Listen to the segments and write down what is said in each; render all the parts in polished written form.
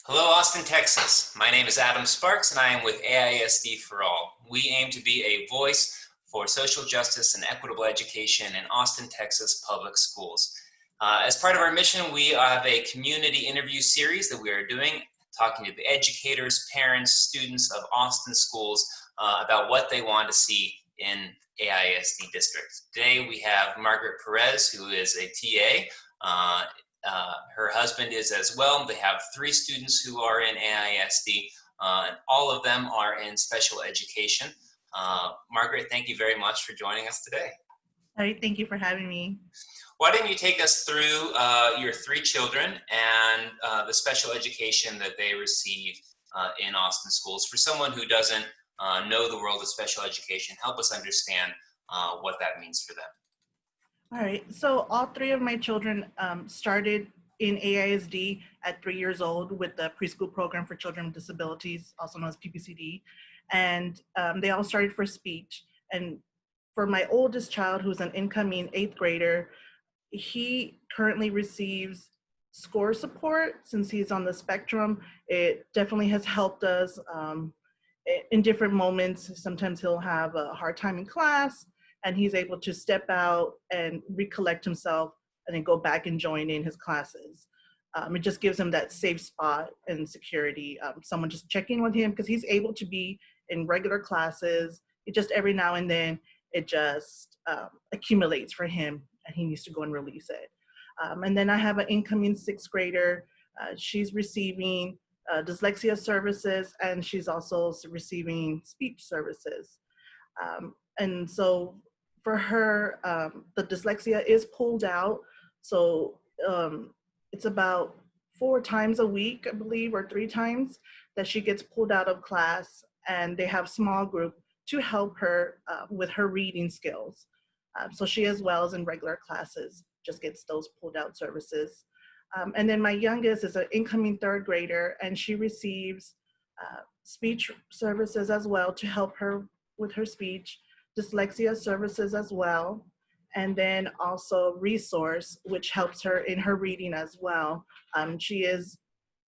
Hello, Austin, Texas. My name is Adam Sparks, and I am with AISD for All. We aim to be a voice for social justice and equitable education in Austin, Texas public schools. As part of our mission, we have a community interview series that we are doing, talking to the educators, parents, students of Austin schools about what they want to see in AISD districts. Today, we have Margaret Perez, who is a TA. Her husband is as well. They have 3 students who are in AISD, and all of them are in special education. Margaret, thank you very much for joining us today. All right, thank you for having me. Why don't you take us through your 3 children and the special education that they receive in Austin schools? For someone who doesn't know the world of special education, help us understand what that means for them. All right, so all 3 of my children started in AISD at 3 years old with the preschool program for children with disabilities, also known as PPCD. And they all started for speech. And for my oldest child, who's an incoming 8th grader, he currently receives score support since he's on the spectrum. It definitely has helped us in different moments. Sometimes he'll have a hard time in class, and he's able to step out and recollect himself and then go back and join in his classes. It just gives him that safe spot and security. Someone just checking with him because he's able to be in regular classes. It just every now and then it just accumulates for him and he needs to go and release it. And then I have an incoming 6th grader. She's receiving dyslexia services, and she's also receiving speech services. And so for her, the dyslexia is pulled out. So it's about 4 times a week, I believe, or 3 times that she gets pulled out of class, and they have small group to help her with her reading skills. So she, as well as in regular classes, just gets those pulled out services. And then my youngest is an incoming 3rd grader, and she receives speech services as well to help her with her speech, dyslexia services as well, and then also resource, which helps her in her reading as well. She is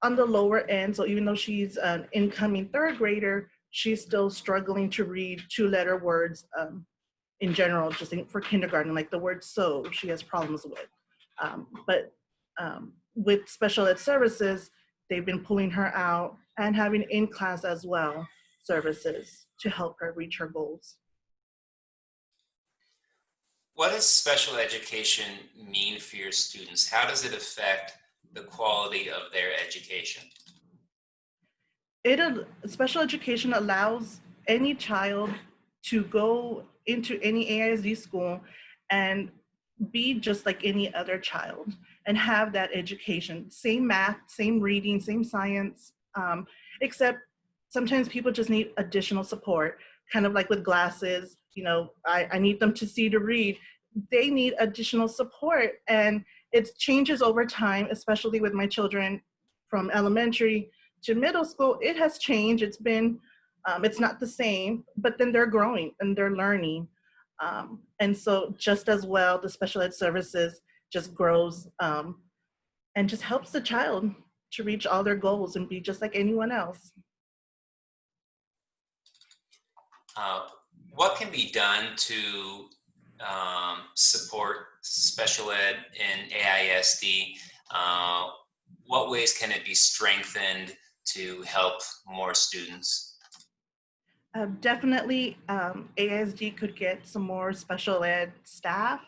on the lower end, so even though she's an incoming 3rd grader, she's still struggling to read 2-letter words in general, just for kindergarten, like the word so, she has problems with. But with special ed services, they've been pulling her out and having in-class as well services to help her reach her goals. What does special education mean for your students? How does it affect the quality of their education? Special education allows any child to go into any AISD school and be just like any other child and have that education. Same math, same reading, same science, except sometimes people just need additional support, kind of like with glasses. I need them to see to read. They need additional support, and it changes over time, especially with my children from elementary to middle school. It has changed. It's not the same, but then they're growing and they're learning. And so just as well, the special ed services just grows and just helps the child to reach all their goals and be just like anyone else. What can be done to support special ed in AISD? What ways can it be strengthened to help more students? Definitely, AISD could get some more special ed staff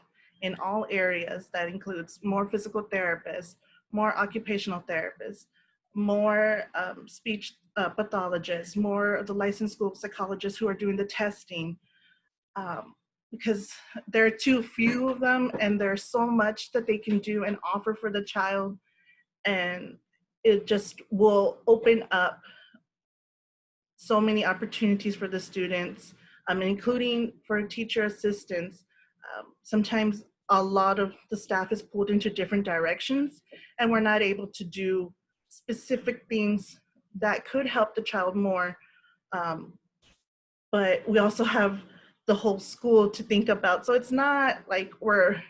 in all areas. That includes more physical therapists, more occupational therapists, more speech pathologists, more of the licensed school psychologists who are doing the testing, because there are too few of them, and there's so much that they can do and offer for the child, and it just will open up so many opportunities for the students, including for teacher assistants. Sometimes a lot of the staff is pulled into different directions, and we're not able to do specific things that could help the child more. But we also have the whole school to think about. So it's not like we're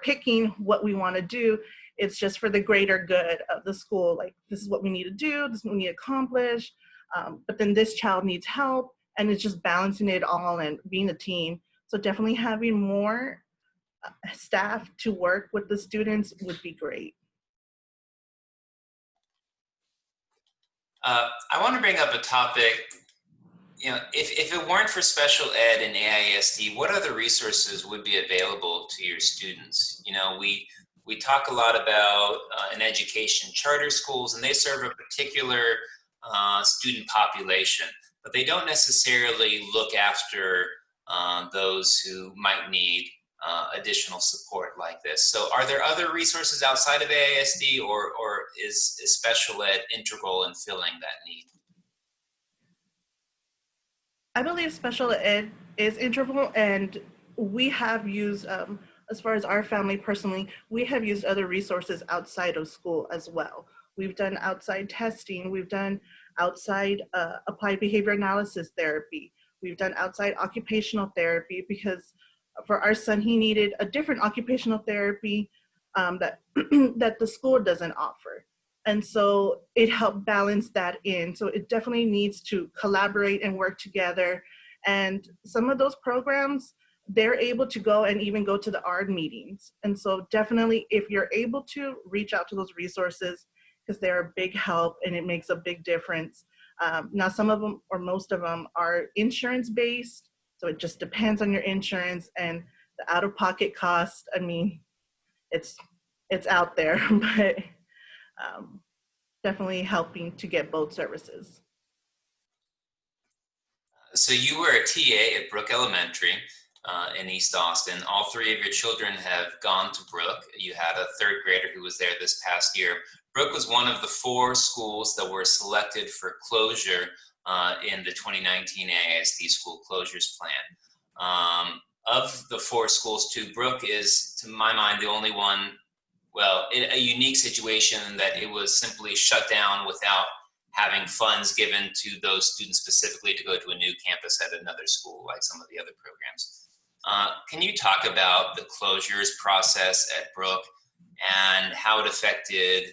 picking what we want to do. It's just for the greater good of the school. Like, this is what we need to do, this is what we need to accomplish. But then this child needs help, and it's just balancing it all and being a team. So definitely having more staff to work with the students would be great. I want to bring up a topic. If it weren't for special ed and AISD, what other resources would be available to your students? We talk a lot about an education charter schools, and they serve a particular student population, but they don't necessarily look after those who might need additional support like this. So are there other resources outside of AISD, or is special ed integral in filling that need? I believe special ed is integral, and we have used, as far as our family personally, we have used other resources outside of school as well. We've done outside testing, we've done outside applied behavior analysis therapy, we've done outside occupational therapy, because for our son, he needed a different occupational therapy that, that the school doesn't offer. And so it helped balance that in. So it definitely needs to collaborate and work together. And some of those programs, they're able to go and even go to the ARD meetings. And so definitely, if you're able to reach out to those resources, because they're a big help and it makes a big difference. Now, some of them or most of them are insurance based. So it just depends on your insurance and the out-of-pocket cost. I mean, it's out there, but definitely helping to get both services. So you were a TA at Brooke Elementary in East Austin. All three of your children have gone to Brooke. You had a third grader who was there this past year. Brooke was one of the 4 schools that were selected for closure in the 2019 AISD school closures plan. Of the 4 schools too, Brooke is, to my mind, the only one, well, in a unique situation that it was simply shut down without having funds given to those students specifically to go to a new campus at another school, like some of the other programs. Can you talk about the closures process at Brooke and how it affected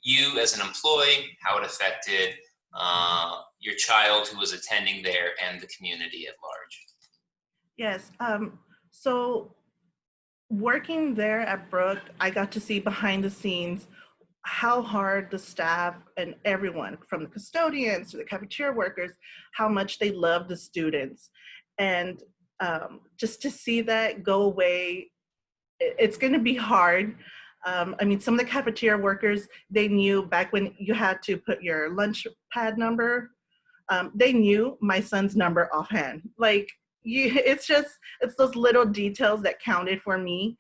you as an employee, how it affected your child who was attending there, and the community at large? Yes. So working there at Brooke, I got to see behind the scenes how hard the staff and everyone, from the custodians to the cafeteria workers, how much they love the students. And just to see that go away, it's going to be hard. I mean, some of the cafeteria workers, they knew back when you had to put your lunch pad number, they knew my son's number offhand. Like, it's those little details that counted for me.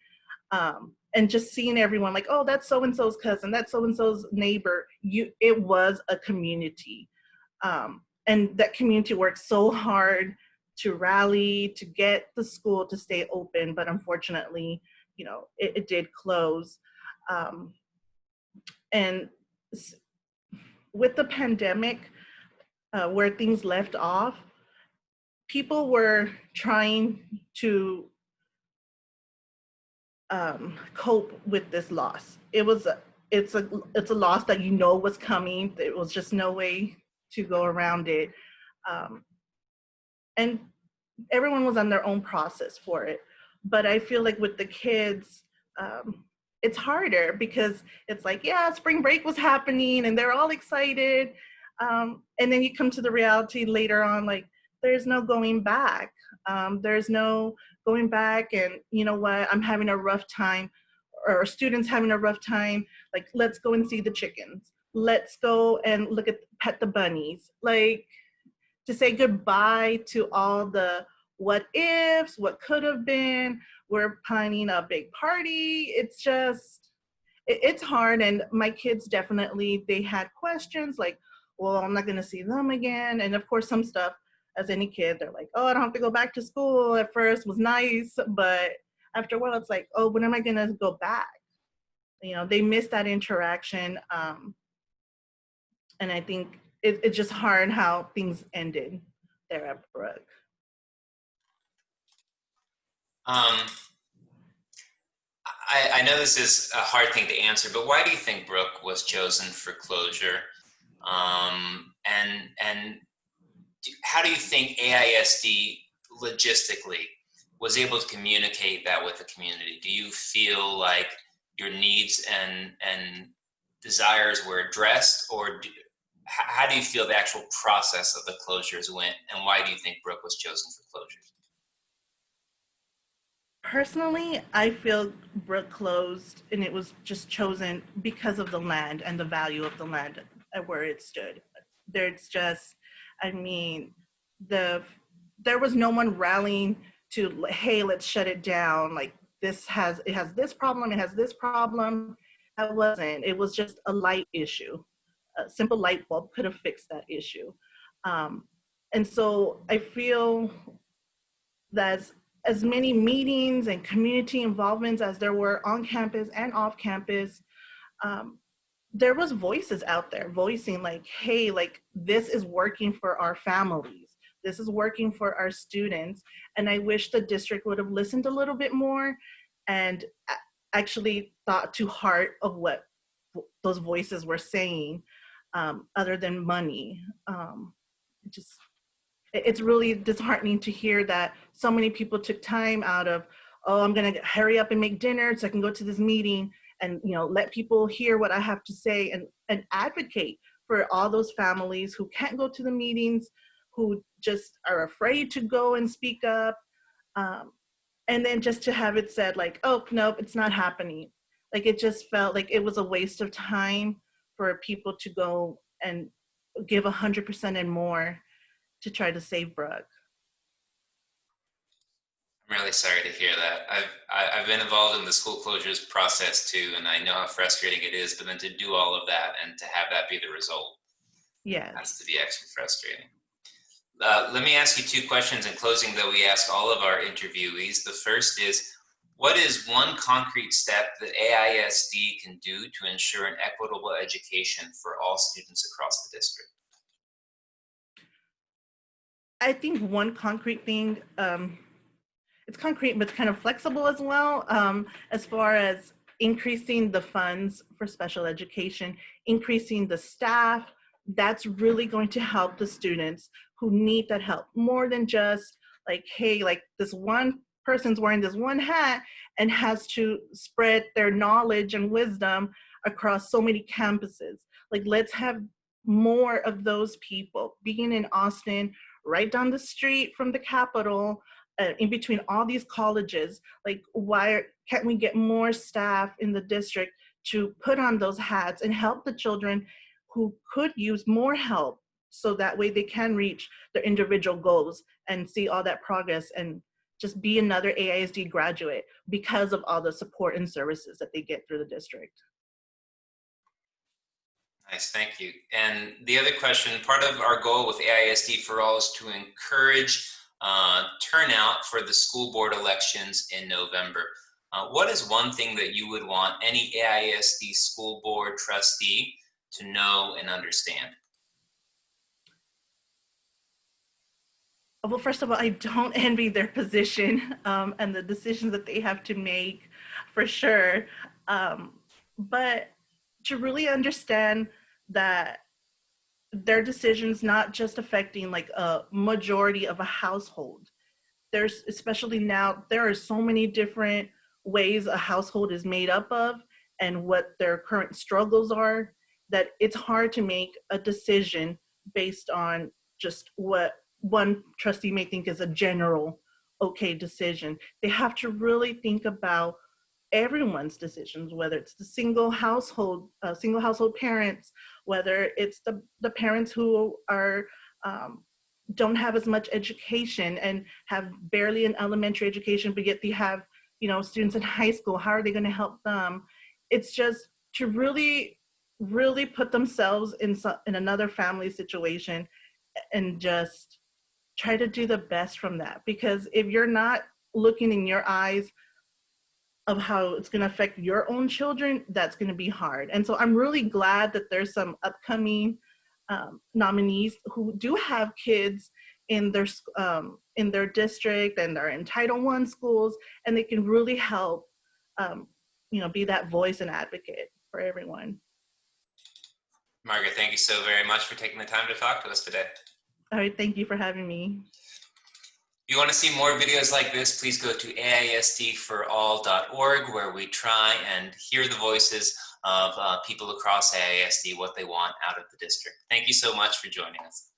And just seeing everyone like, oh, that's so-and-so's cousin, that's so-and-so's neighbor. It was a community. And that community worked so hard to rally, to get the school to stay open, but unfortunately, it did close. And with the pandemic, where things left off, people were trying to cope with this loss. It's a loss that was coming. There was just no way to go around it, and everyone was on their own process for it. But I feel like with the kids, it's harder because it's like, yeah, spring break was happening and they're all excited, and then you come to the reality later on, like, there's no going back. There's no going back and, you know what, I'm having a rough time, or students having a rough time. Like, let's go and see the chickens. Let's go and pet the bunnies. Like, to say goodbye to all the what ifs, what could have been. We're planning a big party. It's hard. And my kids definitely, they had questions like, well, I'm not going to see them again. And of course, some stuff, as any kid, they're like, oh, I don't have to go back to school. At first was nice, but after a while, it's like, oh, when am I going to go back? They miss that interaction. And I think it's just hard how things ended there at Brooke. I know this is a hard thing to answer, but why do you think Brooke was chosen for closure? And how do you think AISD logistically was able to communicate that with the community? Do you feel like your needs and desires were addressed, or how do you feel the actual process of the closures went, and why do you think Brooke was chosen for closures? Personally, I feel Brook closed and it was just chosen because of the land and the value of the land at where it stood. There's just, I mean, the there was no one rallying to, hey, let's shut it down. Like it has this problem, it has this problem. That wasn't. It was just a light issue. A simple light bulb could have fixed that issue. Um, and so I feel that as many meetings and community involvements as there were on campus and off campus, um, there was voices out there voicing like, hey, like this is working for our families. This is working for our students. And I wish the district would have listened a little bit more and actually thought to heart of what those voices were saying, other than money. Just it's really disheartening to hear that so many people took time out of, oh, I'm going to hurry up and make dinner so I can go to this meeting and, you know, let people hear what I have to say, and advocate for all those families who can't go to the meetings, who just are afraid to go and speak up. Um, and then just to have it said like, oh, nope, it's not happening. Like it just felt like it was a waste of time for people to go and give 100% and more to try to save Brooke. I'm really sorry to hear that. I've been involved in the school closures process too, and I know how frustrating it is. But then to do all of that and to have that be the result has to Yes. be actually frustrating. Let me ask you two questions in closing that we ask all of our interviewees. The first is, what is one concrete step that AISD can do to ensure an equitable education for all students across the district? I think one concrete thing, it's concrete, but it's kind of flexible as well, as far as increasing the funds for special education, increasing the staff. That's really going to help the students who need that help more than just like, hey, like this one person's wearing this one hat and has to spread their knowledge and wisdom across so many campuses. Like, let's have more of those people being in Austin, right down the street from the Capitol, in between all these colleges. Like, why can't we get more staff in the district to put on those hats and help the children who could use more help, so that way they can reach their individual goals and see all that progress and just be another AISD graduate because of all the support and services that they get through the district. Nice, thank you. And the other question, part of our goal with AISD for All is to encourage turnout for the school board elections in November. What is one thing that you would want any AISD school board trustee to know and understand? Well, first of all, I don't envy their position, and the decisions that they have to make, for sure. Um, but to really understand that their decisions not just affecting like a majority of a household. There's, especially now, there are so many different ways a household is made up of and what their current struggles are, that it's hard to make a decision based on just what one trustee may think is a general okay decision. They have to really think about everyone's decisions, whether it's the single household parents, whether it's the parents who are don't have as much education and have barely an elementary education, but yet they have, you know, students in high school. How are they going to help them? It's just to really, really put themselves in another family situation and just try to do the best from that. Because if you're not looking in your eyes of how it's going to affect your own children, that's going to be hard. And so I'm really glad that there's some upcoming nominees who do have kids in their district and they're in Title I schools, and they can really help be that voice and advocate for everyone. Margaret, thank you so very much for taking the time to talk to us today. All right, thank you for having me. If you want to see more videos like this, please go to AISDforall.org, where we try and hear the voices of people across AISD, what they want out of the district. Thank you so much for joining us.